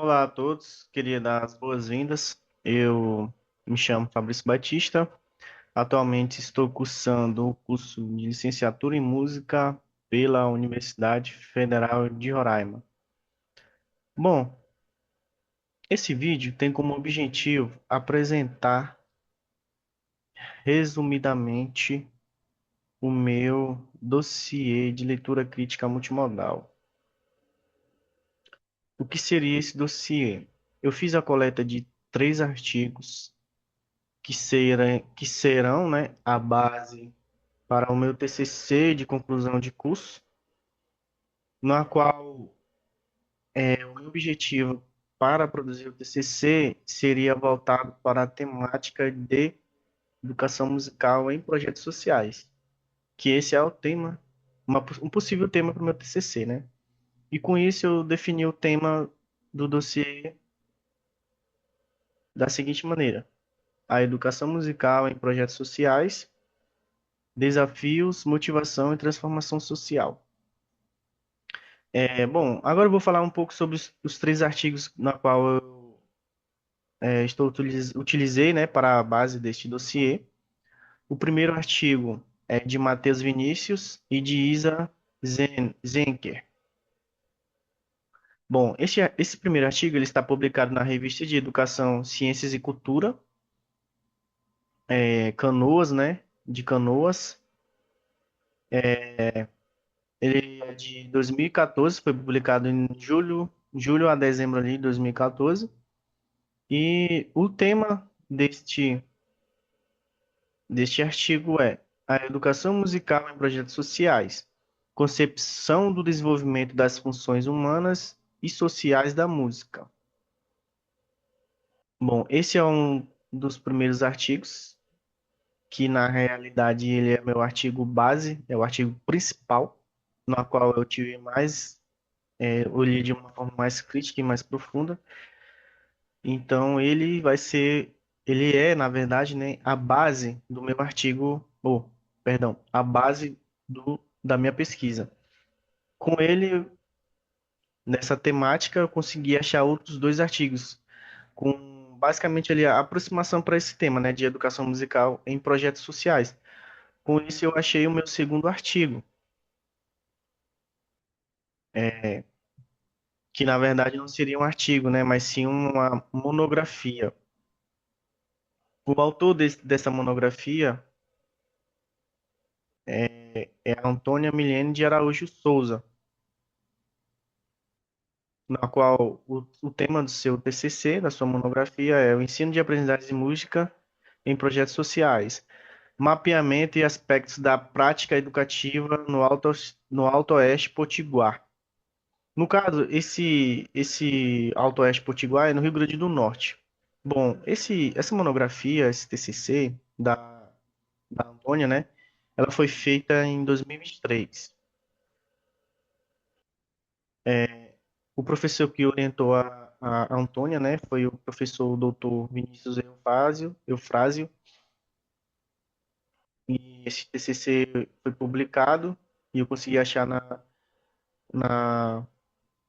Olá a todos, queria dar as boas-vindas. Eu me chamo Fabrício Batista. Atualmente estou cursando o curso de licenciatura em música pela Universidade Federal de Roraima. Bom, esse vídeo tem como objetivo apresentar resumidamente o meu dossiê de leitura crítica multimodal. O que seria esse dossiê? Eu fiz a coleta de três artigos que serão, né, a base para o meu TCC de conclusão de curso, na qual o meu objetivo para produzir o TCC seria voltado para a temática de educação musical em projetos sociais, que esse é o tema, um possível tema para o meu TCC, né? E com isso eu defini o tema do dossiê da seguinte maneira: a educação musical em projetos sociais, desafios, motivação e transformação social. Bom, agora eu vou falar um pouco sobre os três artigos na qual eu utilizei, né, para a base deste dossiê. O primeiro artigo é de Matheus Vinícius e de Isa Zenker. Bom, esse primeiro artigo ele está publicado na Revista de Educação, Ciências e Cultura, Canoas, né, de Canoas. Ele é de 2014, foi publicado em julho a dezembro ali de 2014. E o tema deste artigo é a educação musical em projetos sociais, concepção do desenvolvimento das funções humanas e sociais da música. Bom, esse é um dos primeiros artigos, que na realidade ele é meu artigo base, é o artigo principal, no qual eu tive mais, olhei de uma forma mais crítica e mais profunda. Então ele é, na verdade, né, a base do meu artigo, ou, perdão, a base da minha pesquisa. Com ele, nessa temática, eu consegui achar outros dois artigos, com basicamente ali a aproximação para esse tema, né, de educação musical em projetos sociais. Com isso, eu achei o meu segundo artigo, que na verdade não seria um artigo, né, mas sim uma monografia. O autor dessa monografia é a Antônia Milene de Araújo Souza, na qual o tema do seu TCC, da sua monografia, é o ensino de aprendizagem de música em projetos sociais, mapeamento e aspectos da prática educativa no Alto Oeste Potiguar. No caso, esse Alto Oeste Potiguar é no Rio Grande do Norte. Bom, essa monografia, esse TCC da Antônia, né? Ela foi feita em 2023. O professor que orientou a Antônia, né, foi o professor doutor Vinícius Eufrásio, e esse TCC foi publicado e eu consegui achar na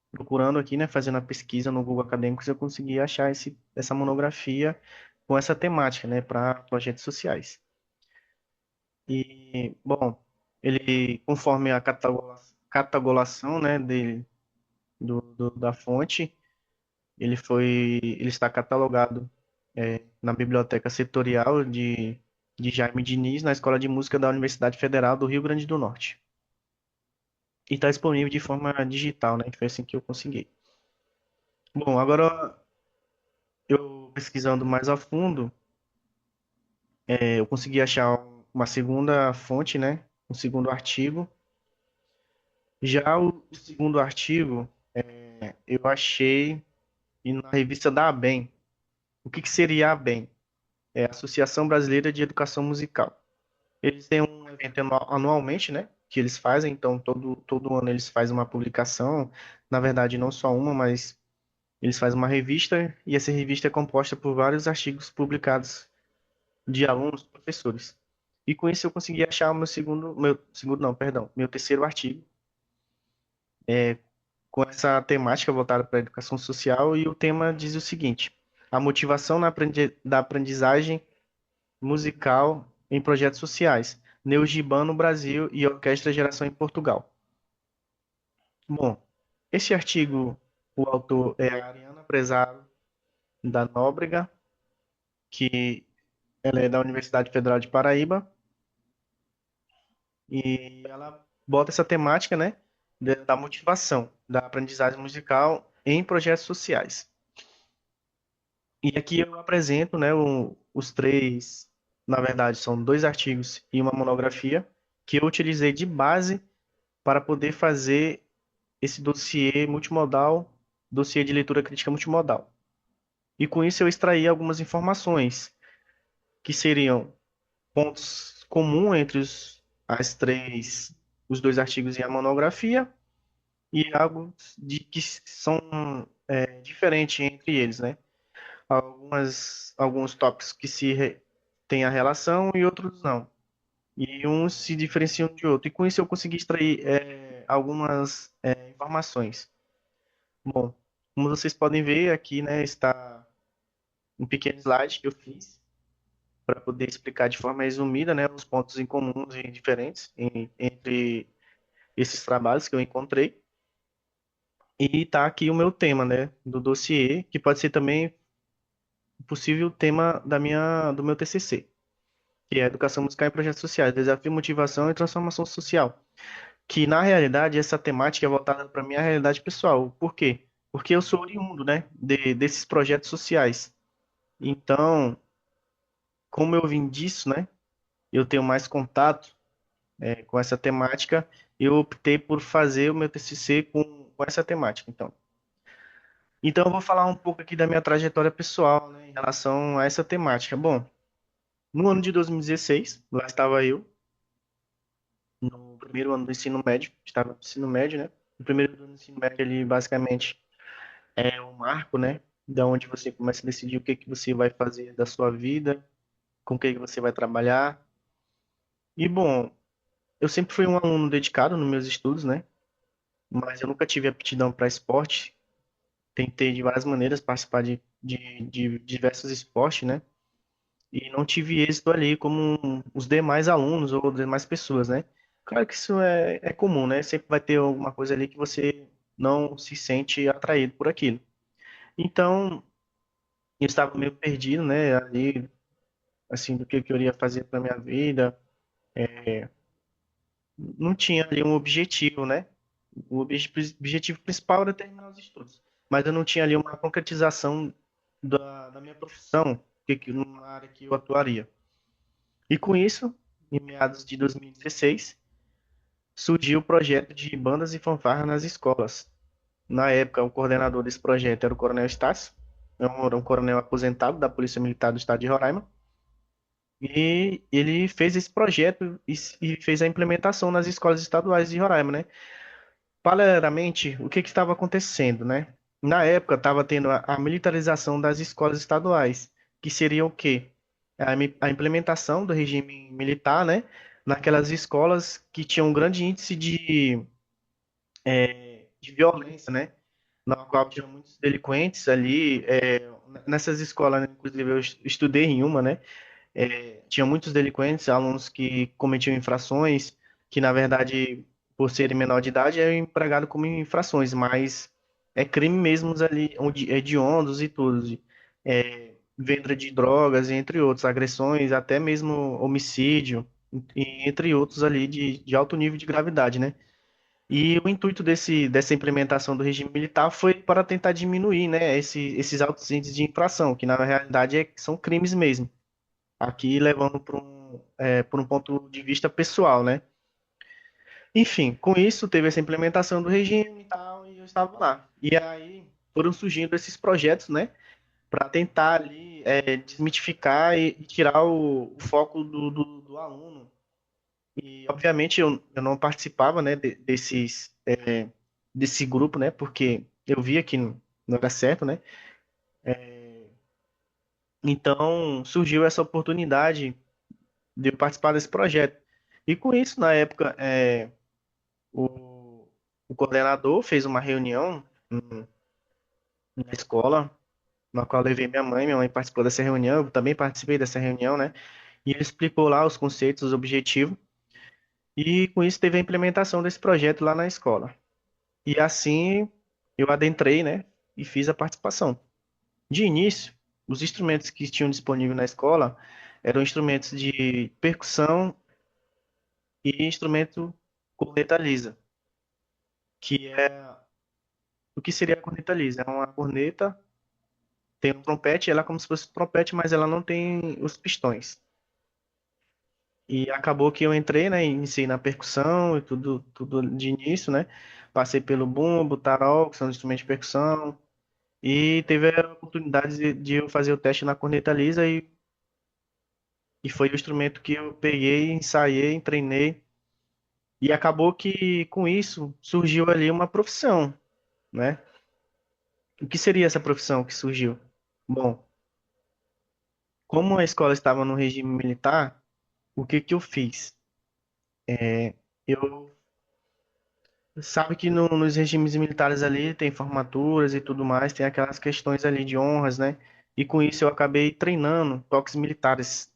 procurando aqui, né, fazendo a pesquisa no Google Acadêmicos, eu consegui achar essa monografia com essa temática, né, para projetos sociais. E, bom, ele, conforme a catalogação, né, da fonte, ele está catalogado na Biblioteca Setorial de Jaime Diniz, na Escola de Música da Universidade Federal do Rio Grande do Norte. E está disponível de forma digital, né? Foi assim que eu consegui. Bom, agora eu pesquisando mais a fundo, eu consegui achar uma segunda fonte, né? Um segundo artigo. Já o segundo artigo, eu achei na revista da ABEM. O que seria a ABEM? É a Associação Brasileira de Educação Musical. Eles têm um evento anualmente, né? Que eles fazem, então todo ano eles fazem uma publicação. Na verdade, não só uma, mas eles fazem uma revista e essa revista é composta por vários artigos publicados de alunos, professores. E com isso eu consegui achar o meu segundo não, perdão, meu terceiro artigo, com essa temática voltada para a educação social, e o tema diz o seguinte: a motivação da aprendizagem musical em projetos sociais, Neogiban no Brasil e Orquestra Geração em Portugal. Bom, esse artigo, o autor é a Ariana Prezado da Nóbrega, que ela é da Universidade Federal de Paraíba, e ela bota essa temática, né, da motivação da aprendizagem musical em projetos sociais. E aqui eu apresento, né, os três, na verdade, são dois artigos e uma monografia que eu utilizei de base para poder fazer esse dossiê multimodal, dossiê de leitura crítica multimodal. E com isso eu extraí algumas informações que seriam pontos comuns entre os dois artigos e a monografia, e algo de que são diferentes entre eles, né? Alguns tópicos que têm a relação e outros não. E uns se diferenciam de outro. E com isso eu consegui extrair algumas informações. Bom, como vocês podem ver aqui, né, está um pequeno slide que eu fiz para poder explicar de forma resumida, né, os pontos em comuns e diferentes entre esses trabalhos que eu encontrei. E tá aqui o meu tema, né, do dossiê, que pode ser também possível tema do meu TCC, que é Educação Musical em Projetos Sociais, Desafio, Motivação e Transformação Social. Que na realidade essa temática é voltada para minha realidade pessoal. Por quê? Porque eu sou oriundo, né, desses projetos sociais. Então, como eu vim disso, né, eu tenho mais contato com essa temática, eu optei por fazer o meu TCC com essa temática. Então, eu vou falar um pouco aqui da minha trajetória pessoal, né, em relação a essa temática. Bom, no ano de 2016, lá estava eu, no primeiro ano do ensino médio, estava no ensino médio, né? O primeiro ano do ensino médio, ele basicamente é o marco, né? Da onde você começa a decidir o que que você vai fazer da sua vida, com o que que você vai trabalhar. E bom, eu sempre fui um aluno dedicado nos meus estudos, né? Mas eu nunca tive aptidão para esporte. Tentei de várias maneiras participar de diversos esportes, né? E não tive êxito ali como os demais alunos ou demais pessoas, né? Claro que isso é comum, né? Sempre vai ter alguma coisa ali que você não se sente atraído por aquilo. Então, eu estava meio perdido, né? Ali, assim, do que eu iria fazer para minha vida. Não tinha ali um objetivo, né? Objetivo principal era terminar os estudos. Mas eu não tinha ali uma concretização da minha profissão, numa área que eu atuaria. E com isso, em meados de 2016, surgiu o projeto de bandas e fanfarras nas escolas. Na época, o coordenador desse projeto era o Coronel Stassi, era um coronel aposentado da Polícia Militar do Estado de Roraima, e ele fez esse projeto e fez a implementação nas escolas estaduais de Roraima, né? Paralelamente, o que estava acontecendo, né? Na época, estava tendo a militarização das escolas estaduais, que seria o quê? A implementação do regime militar, né? Naquelas escolas que tinham um grande índice de violência, né? Na qual tinha muitos delinquentes ali. Nessas escolas, né? Inclusive, eu estudei em uma, né? Tinha muitos delinquentes, alunos que cometiam infrações, que na verdade, por serem menor de idade, é empregado como infrações, mas é crime mesmo ali, onde hediondos e tudo, venda de drogas, entre outros, agressões, até mesmo homicídio, entre outros ali de alto nível de gravidade, né? E o intuito dessa implementação do regime militar foi para tentar diminuir, né, esses altos índices de infração, que na realidade são crimes mesmo. Aqui levando por um ponto de vista pessoal, né? Enfim, com isso teve essa implementação do regime e tal, e eu estava lá. E aí foram surgindo esses projetos, né? Para tentar ali desmitificar e tirar o foco do aluno. E obviamente eu não participava, né, desse grupo, né? Porque eu via que não era certo, né? Então surgiu essa oportunidade de eu participar desse projeto. E com isso, na época, o, o coordenador fez uma reunião na escola, na qual eu levei minha mãe participou dessa reunião, eu também participei dessa reunião, né? E ele explicou lá os conceitos, os objetivos, e com isso teve a implementação desse projeto lá na escola. E assim eu adentrei, né? E fiz a participação. De início, os instrumentos que tinham disponível na escola eram instrumentos de percussão e instrumento corneta lisa, que é o que seria a corneta lisa? É uma corneta, tem um trompete, ela é como se fosse um trompete, mas ela não tem os pistões. E acabou que eu entrei, né, iniciei na percussão e tudo de início, né? Passei pelo bumbo, tarol, que são os instrumentos de percussão, e teve a oportunidade de eu fazer o teste na corneta lisa e foi o instrumento que eu peguei, ensaiei, treinei, e acabou que com isso surgiu ali uma profissão, né? O que seria essa profissão que surgiu? Bom, como a escola estava no regime militar, o que que eu fiz? Eu sabe que nos regimes militares ali tem formaturas e tudo mais, tem aquelas questões ali de honras, né? E com isso eu acabei treinando toques militares,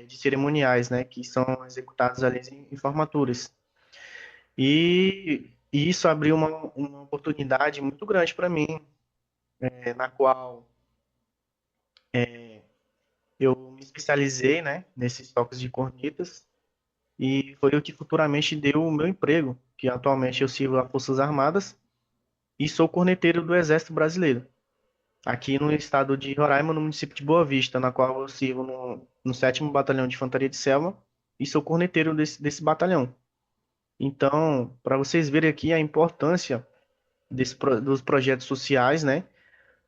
de cerimoniais, né? Que são executados ali em formaturas. E isso abriu uma oportunidade muito grande para mim, na qual eu me especializei, né? Nesses toques de cornetas. E foi o que futuramente deu o meu emprego, que atualmente eu sirvo as Forças Armadas e sou corneteiro do Exército Brasileiro, aqui no estado de Roraima, no município de Boa Vista, na qual eu sirvo no 7º Batalhão de Infantaria de Selva e sou corneteiro desse batalhão. Então, para vocês verem aqui a importância dos projetos sociais, né?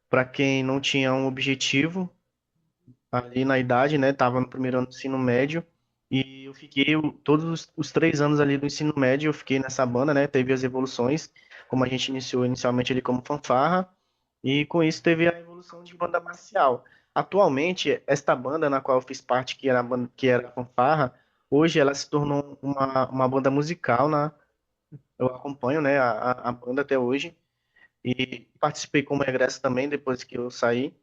Para quem não tinha um objetivo ali na idade, né? Tava no primeiro ano do ensino médio e eu fiquei todos os 3 anos ali do ensino médio, eu fiquei nessa banda, né? Teve as evoluções, como a gente iniciou inicialmente ali como fanfarra e com isso teve a evolução de banda marcial. Atualmente, esta banda na qual eu fiz parte, que era a fanfarra, hoje ela se tornou uma banda musical, né? Eu acompanho, né? A banda até hoje e participei como egresso também depois que eu saí.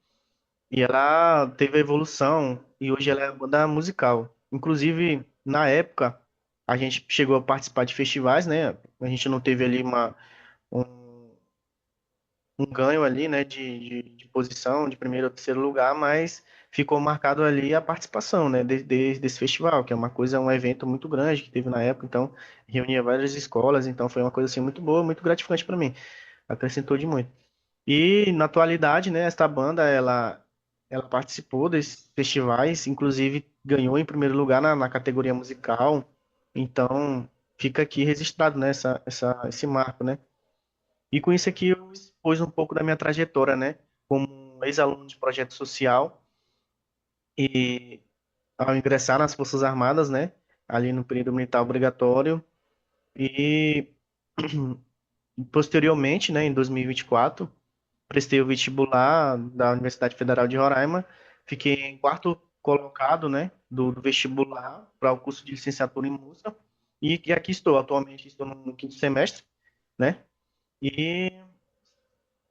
E ela teve a evolução e hoje ela é banda musical. Inclusive, na época, a gente chegou a participar de festivais, né? A gente não teve ali um, um ganho ali, né? De posição, de primeiro ou terceiro lugar, mas ficou marcado ali a participação, né? Desse festival, que é uma coisa, um evento muito grande que teve na época. Então, reunia várias escolas. Então, foi uma coisa assim muito boa, muito gratificante para mim. Acrescentou de muito. E na atualidade, né, esta banda ela participou desses festivais, inclusive ganhou em primeiro lugar na categoria musical. Então, fica aqui registrado, né, esse marco, né? E com isso aqui eu expus um pouco da minha trajetória, né, como ex-aluno de projeto social e ao ingressar nas Forças Armadas, né, ali no período militar obrigatório e posteriormente, né, em 2024 prestei o vestibular da Universidade Federal de Roraima, fiquei em quarto colocado, né, do vestibular para o curso de licenciatura em música, e aqui estou, atualmente estou no quinto semestre, né, e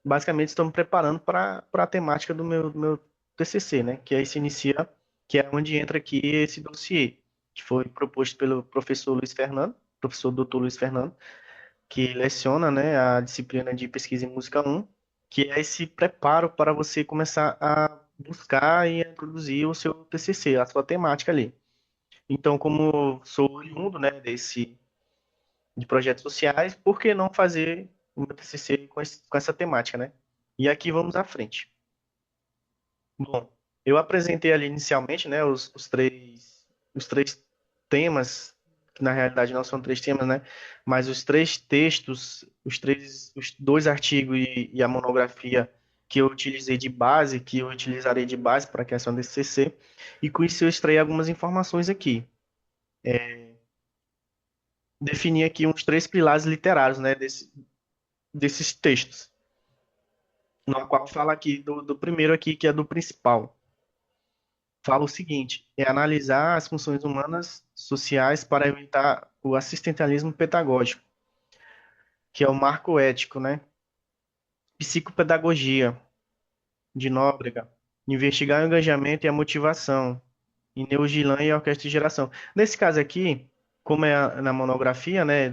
basicamente estou me preparando para a temática do meu TCC, né, que aí se inicia, que é onde entra aqui esse dossiê, que foi proposto pelo professor Luiz Fernando, professor doutor Luiz Fernando, que leciona, né, a disciplina de pesquisa em música 1, que é esse preparo para você começar a buscar e a produzir o seu TCC, a sua temática ali. Então, como sou oriundo, né, de projetos sociais, por que não fazer o meu TCC com essa temática, né? E aqui vamos à frente. Bom, eu apresentei ali inicialmente, né, os três temas, que na realidade não são três temas, né, mas os três textos, os dois artigos e a monografia que eu utilizei de base, que eu utilizarei de base para a questão desse CC, e com isso eu extraí algumas informações aqui. Defini aqui uns três pilares literários, né, desses textos, no qual fala aqui do primeiro aqui, que é do principal. Fala o seguinte: é analisar as funções humanas sociais para evitar o assistencialismo pedagógico. que é o marco ético, né? Psicopedagogia, de Nóbrega. Investigar o engajamento e a motivação, em Neugilan e Orquestra de Geração. Nesse caso aqui, como é na monografia, né,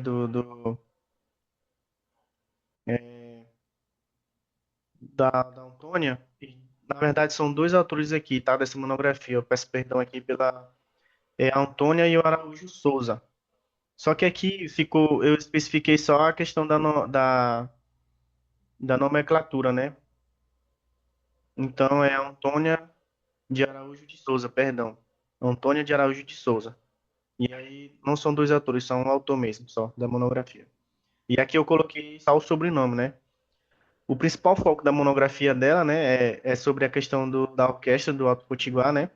da Antônia, e, na verdade são dois autores aqui, tá, dessa monografia. Eu peço perdão aqui pela a Antônia e o Araújo Souza. Só que aqui ficou, eu especifiquei só a questão da nomenclatura, né? Então é Antônia de Araújo de Souza, perdão. Antônia de Araújo de Souza. E aí não são dois autores, são um autor mesmo, só, da monografia. E aqui eu coloquei só o sobrenome, né? O principal foco da monografia dela, né, é sobre a questão da orquestra do Alto Potiguar, né?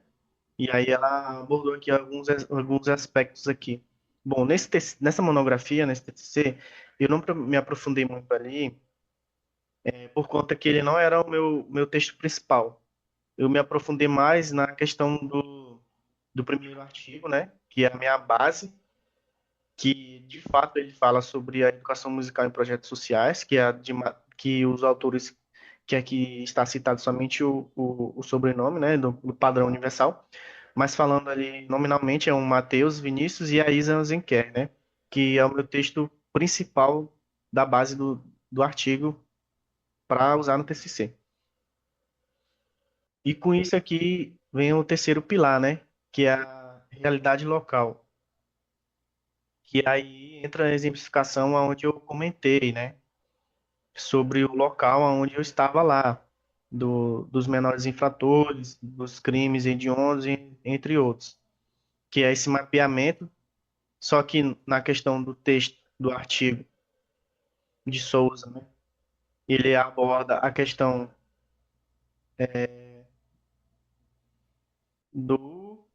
E aí ela abordou aqui alguns aspectos aqui. Bom, nessa monografia, nesse TCC, eu não me aprofundei muito ali, por conta que ele não era o meu texto principal. Eu me aprofundei mais na questão do primeiro artigo, né, que é a minha base, que de fato ele fala sobre a educação musical em projetos sociais, que é que os autores, que aqui está citado somente o sobrenome, né, do padrão universal, mas falando ali nominalmente é um Matheus Vinícius e a Isa Zenker, né, que é o meu texto principal da base do artigo para usar no TCC. E com isso aqui vem o terceiro pilar, né, que é a realidade local, que aí entra a exemplificação aonde eu comentei, né, sobre o local onde eu estava lá, dos menores infratores, dos crimes hediondos, entre outros, que é esse mapeamento, só que na questão do texto do artigo de Souza, né, ele aborda a questão do,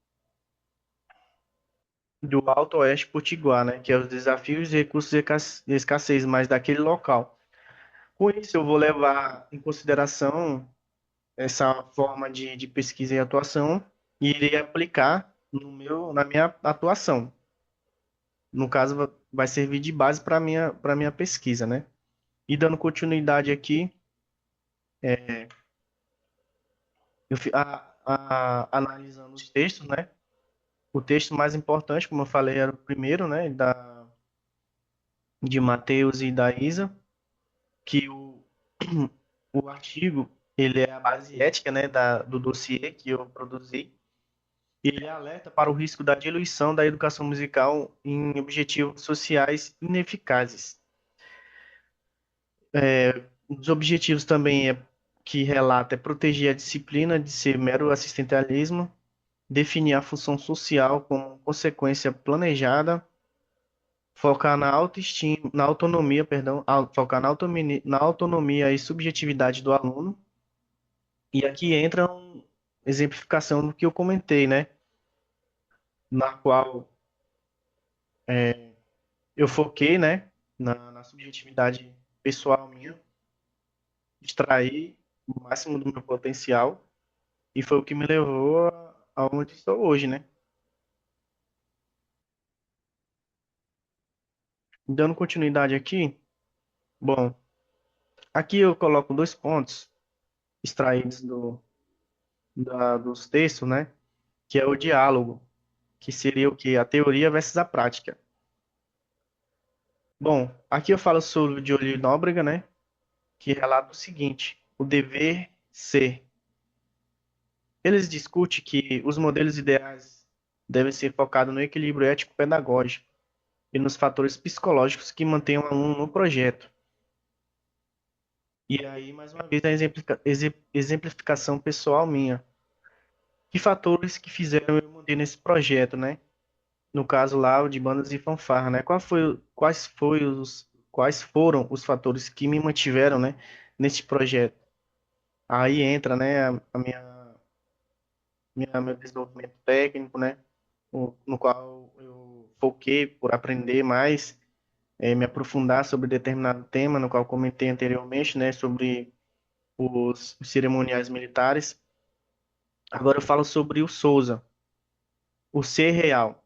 do Alto Oeste Potiguar, né, que é os desafios e recursos de escassez mais daquele local. Com isso, eu vou levar em consideração essa forma de pesquisa e atuação e irei aplicar na minha atuação. No caso, vai servir de base para minha pesquisa, né? E dando continuidade aqui, analisando os textos, né? O texto mais importante, como eu falei, era o primeiro, né? De Mateus e da Isa, que o artigo, ele é a base ética, né? Do dossiê que eu produzi. Ele alerta para o risco da diluição da educação musical em objetivos sociais ineficazes. Os objetivos também que relata é proteger a disciplina de ser mero assistencialismo, definir a função social como consequência planejada, focar na autoestima, na autonomia, perdão, focar na autonomia e subjetividade do aluno. E aqui entra uma exemplificação do que eu comentei, né? Na qual eu foquei, né? Na subjetividade pessoal minha, extrair o máximo do meu potencial e foi o que me levou aonde estou hoje, né? Dando continuidade aqui, bom, aqui eu coloco dois pontos extraídos dos textos, né? Que é o diálogo, que seria o que? A teoria versus a prática. Bom, aqui eu falo sobre o Jolie Nóbrega, né? Que relata o seguinte: o dever ser. Eles discutem que os modelos ideais devem ser focados no equilíbrio ético-pedagógico e nos fatores psicológicos que mantêm o aluno no projeto. E aí, mais uma vez, a exemplificação pessoal minha. Que fatores que fizeram eu manter nesse projeto, né? No caso lá, o de bandas e fanfarra, né? Quais foram os fatores que me mantiveram, né, nesse projeto? Aí entra, né, meu desenvolvimento técnico, né? No qual eu foquei por aprender mais, me aprofundar sobre determinado tema, no qual comentei anteriormente, né, sobre os cerimoniais militares. Agora eu falo sobre o Souza, o ser real.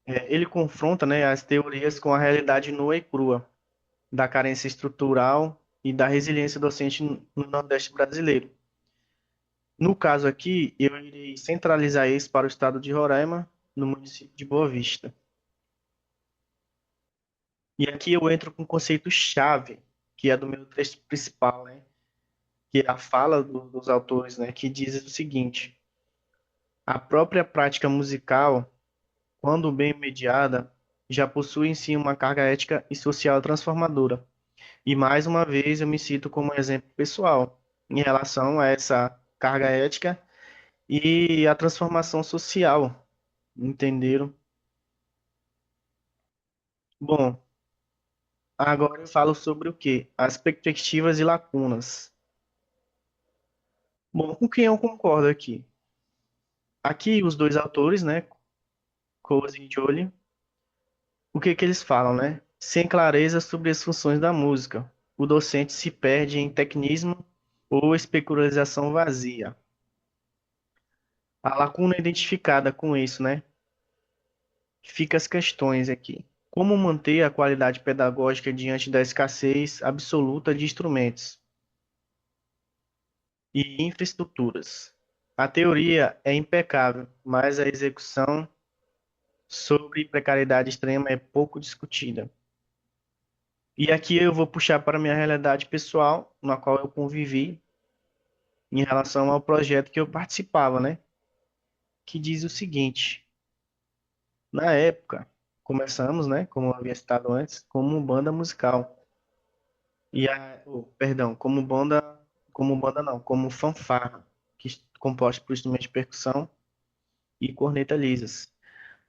Ele confronta, né, as teorias com a realidade nua e crua. da carência estrutural e da resiliência docente no Nordeste brasileiro. No caso aqui, eu irei centralizar isso para o estado de Roraima, no município de Boa Vista. E aqui eu entro com um conceito-chave, que é do meu texto principal, né? Que é a fala dos autores, né? Que diz o seguinte: a própria prática musical, quando bem mediada, já possui em si uma carga ética e social transformadora. E mais uma vez eu me cito como exemplo pessoal em relação a essa carga ética e a transformação social, entenderam? Bom, agora eu falo sobre o quê? As perspectivas e lacunas. Bom, com quem eu concordo aqui? Aqui os dois autores, né, Coase e Jolie, o que que eles falam, né? Sem clareza sobre as funções da música, o docente se perde em tecnismo ou espiritualização vazia. A lacuna identificada com isso, né? Fica as questões aqui. Como manter a qualidade pedagógica diante da escassez absoluta de instrumentos e infraestruturas? A teoria é impecável, mas a execução sobre precariedade extrema é pouco discutida. E aqui eu vou puxar para a minha realidade pessoal, na qual eu convivi em relação ao projeto que eu participava, né? Que diz o seguinte: na época, começamos, né, como eu havia citado antes, como banda musical. Perdão, como banda não, como fanfarra, composta por instrumentos de percussão e corneta lisas.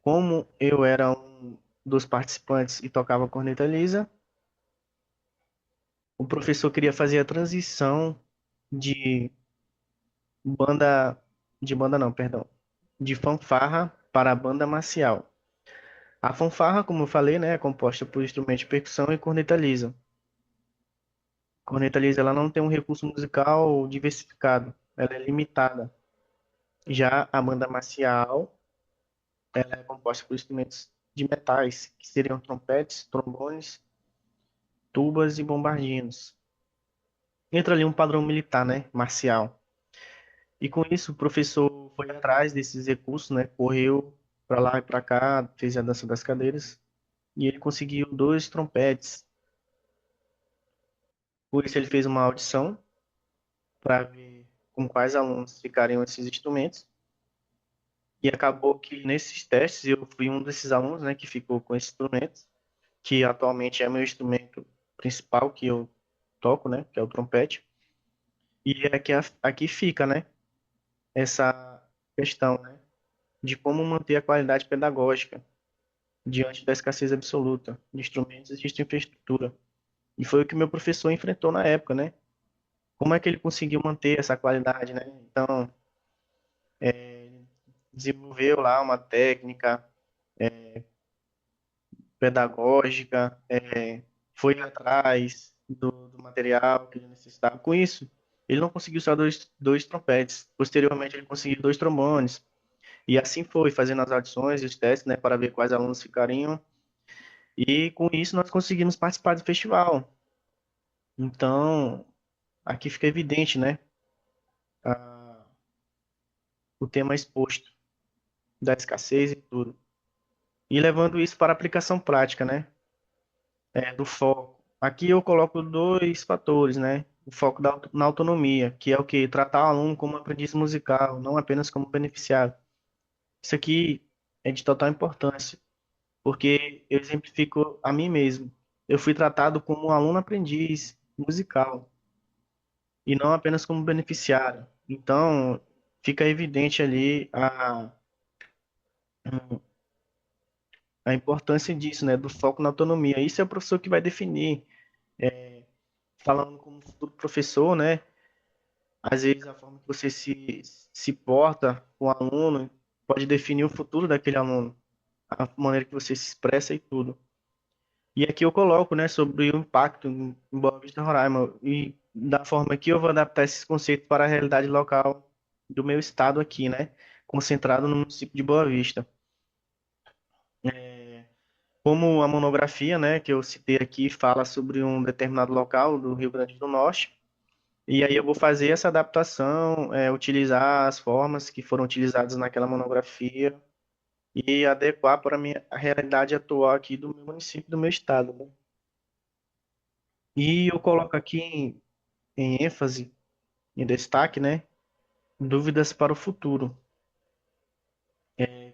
Como eu era um dos participantes e tocava corneta lisa, o professor queria fazer a transição de banda, de banda não, perdão, de fanfarra para a banda marcial. A fanfarra, como eu falei, né, é composta por instrumentos de percussão e corneta lisa. Corneta lisa, ela não tem um recurso musical diversificado, ela é limitada. Já a banda marcial, ela é composta por instrumentos de metais, que seriam trompetes, trombones, tubas e bombardinos. Entra ali um padrão militar, né, marcial. E com isso, o professor foi atrás desses recursos, né, correu para lá e para cá, fez a dança das cadeiras, e ele conseguiu dois trompetes. Por isso, ele fez uma audição para ver com quais alunos ficariam esses instrumentos. E acabou que nesses testes eu fui um desses alunos, né, que ficou com esses instrumentos, que atualmente é meu instrumento principal que eu toco, né, que é o trompete. E aqui fica, né, essa questão, né, de como manter a qualidade pedagógica diante da escassez absoluta de instrumentos e de infraestrutura. E foi o que meu professor enfrentou na época, né? Como é que ele conseguiu manter essa qualidade, né? Então, desenvolveu lá uma técnica pedagógica, foi atrás do material que ele necessitava. Com isso, ele não conseguiu só dois trompetes. Posteriormente, ele conseguiu dois trombones. E assim foi, fazendo as audições e os testes, né, para ver quais alunos ficariam. E com isso, nós conseguimos participar do festival. Então, aqui fica evidente, né, a- o tema exposto da escassez e tudo. E levando isso para a aplicação prática, né, do foco. Aqui eu coloco dois fatores, né? O foco na autonomia, que é o que? Tratar o aluno como aprendiz musical, não apenas como beneficiário. Isso aqui é de total importância, porque eu exemplifico a mim mesmo. Eu fui tratado como um aluno aprendiz musical e não apenas como beneficiário. Então, fica evidente ali a importância disso, né? Do foco na autonomia. Isso é o professor que vai definir, falando como futuro professor, né? Às vezes a forma que você se porta com o aluno pode definir o futuro daquele aluno, a maneira que você se expressa e tudo. E aqui eu coloco, né, sobre o impacto em Boa Vista, Roraima, e da forma que eu vou adaptar esses conceitos para a realidade local do meu estado aqui, né, concentrado no município de Boa Vista. Como a monografia, né, que eu citei aqui, fala sobre um determinado local do Rio Grande do Norte, e aí eu vou fazer essa adaptação, utilizar as formas que foram utilizadas naquela monografia e adequar para a minha a realidade atual aqui do meu município, do meu estado, né? E eu coloco aqui em ênfase, em destaque, né, dúvidas para o futuro,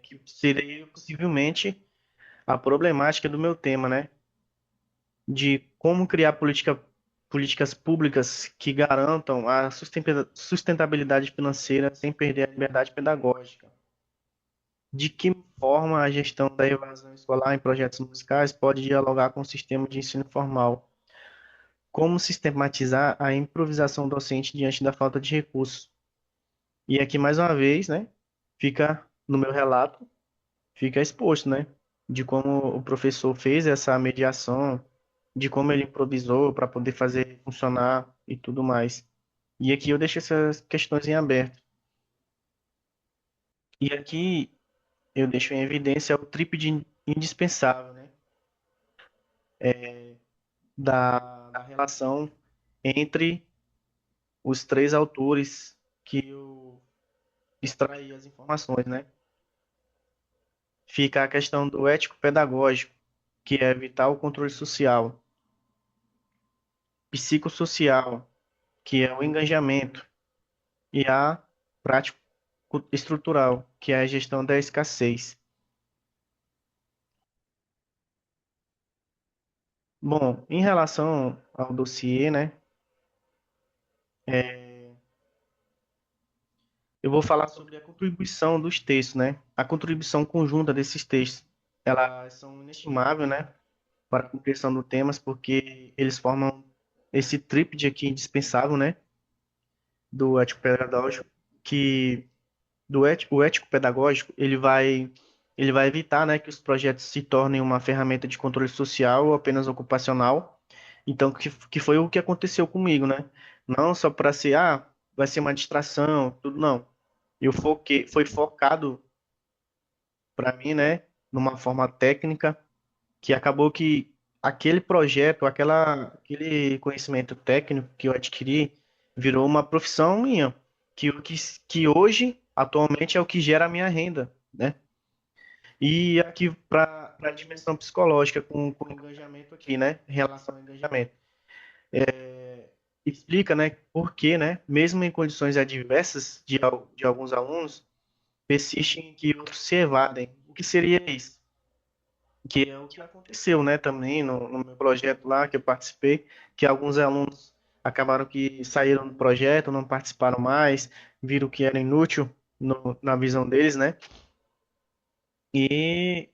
que seria possivelmente a problemática do meu tema, né, de como criar políticas públicas que garantam a sustentabilidade financeira sem perder a liberdade pedagógica. De que forma a gestão da evasão escolar em projetos musicais pode dialogar com o sistema de ensino formal? Como sistematizar a improvisação docente diante da falta de recursos? E aqui, mais uma vez, né, fica no meu relato, fica exposto, né, de como o professor fez essa mediação, de como ele improvisou para poder fazer funcionar e tudo mais. E aqui eu deixo essas questões em aberto. E aqui eu deixo em evidência o trípode indispensável, né, da relação entre os três autores que eu extraí as informações, né? Fica a questão do ético-pedagógico, que é evitar o controle social, psicossocial, que é o engajamento, e a prático-estrutural, que é a gestão da escassez. Bom, em relação ao dossiê, né, eu vou falar sobre a contribuição dos textos, né? A contribuição conjunta desses textos. Elas são inestimáveis, né, para a compreensão do temas, porque eles formam esse trípode aqui indispensável, né, do ético pedagógico, que o ético pedagógico, ele vai evitar, né, que os projetos se tornem uma ferramenta de controle social ou apenas ocupacional. Então, que foi o que aconteceu comigo, né? Não só para ser, vai ser uma distração, tudo não. Foi focado para mim, né, numa forma técnica que acabou que aquele projeto, aquele conhecimento técnico que eu adquiri virou uma profissão minha, que hoje, atualmente, é o que gera a minha renda, né? E aqui para a dimensão psicológica, com engajamento aqui, né? Em relação ao engajamento. Explica, né, por que, né, mesmo em condições adversas de alguns alunos, persistem em que outros se evadem. O que seria isso? Que é o que aconteceu, né, também no meu projeto lá que eu participei, que alguns alunos acabaram que saíram do projeto, não participaram mais, viram que era inútil na visão deles, né? E,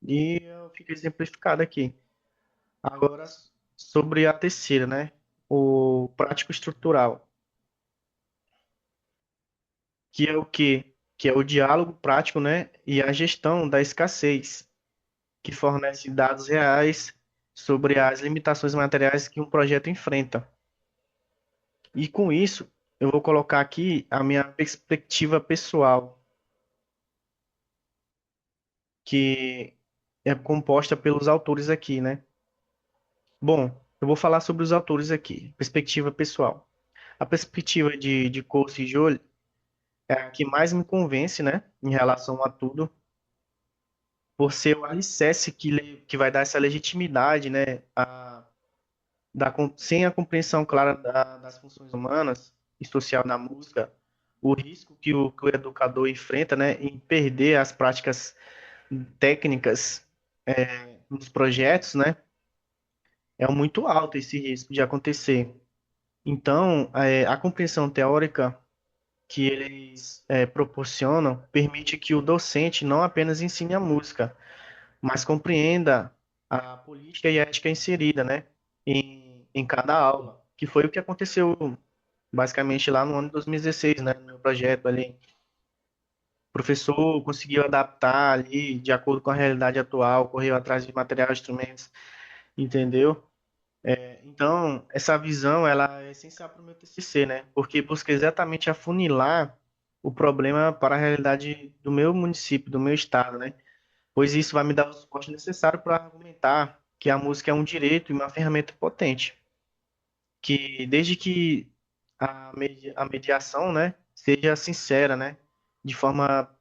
e eu fico exemplificado aqui. Agora, sobre a terceira, né? O prático estrutural, que é o quê? Que é o diálogo prático, né? E a gestão da escassez, que fornece dados reais sobre as limitações materiais que um projeto enfrenta. E com isso, eu vou colocar aqui a minha perspectiva pessoal, que é composta pelos autores aqui, né? Bom, eu vou falar sobre os autores aqui, perspectiva pessoal. A perspectiva de Coase e Jolie é a que mais me convence, né, em relação a tudo, por ser o alicerce que vai dar essa legitimidade, né, sem a compreensão clara das funções humanas e social na música, o risco que o educador enfrenta, né, em perder as práticas técnicas nos projetos, né, é muito alto esse risco de acontecer. Então, a compreensão teórica que eles proporcionam permite que o docente não apenas ensine a música, mas compreenda a política e a ética inserida, né, em cada aula, que foi o que aconteceu basicamente lá no ano de 2016, né, no meu projeto ali. O professor conseguiu adaptar ali de acordo com a realidade atual, correu atrás de material, instrumentos, entendeu? Então, essa visão, ela é essencial para o meu TCC, né? Porque busca exatamente afunilar o problema para a realidade do meu município, do meu estado, né? pois isso vai me dar o suporte necessário para argumentar que a música é um direito e uma ferramenta potente, que desde que a mediação, né, seja sincera, né, de forma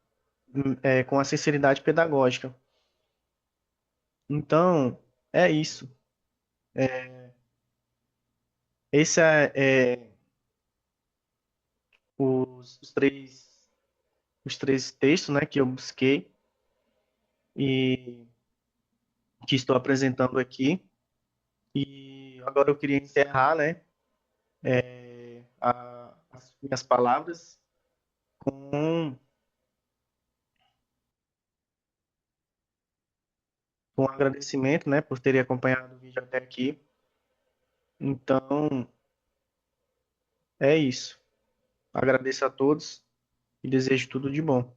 com a sinceridade pedagógica. Então, é isso. Esse é os três textos, né, que eu busquei e que estou apresentando aqui. E agora eu queria encerrar, né, as minhas palavras com, com um agradecimento, né, por terem acompanhado o vídeo até aqui. Então, é isso. Agradeço a todos e desejo tudo de bom.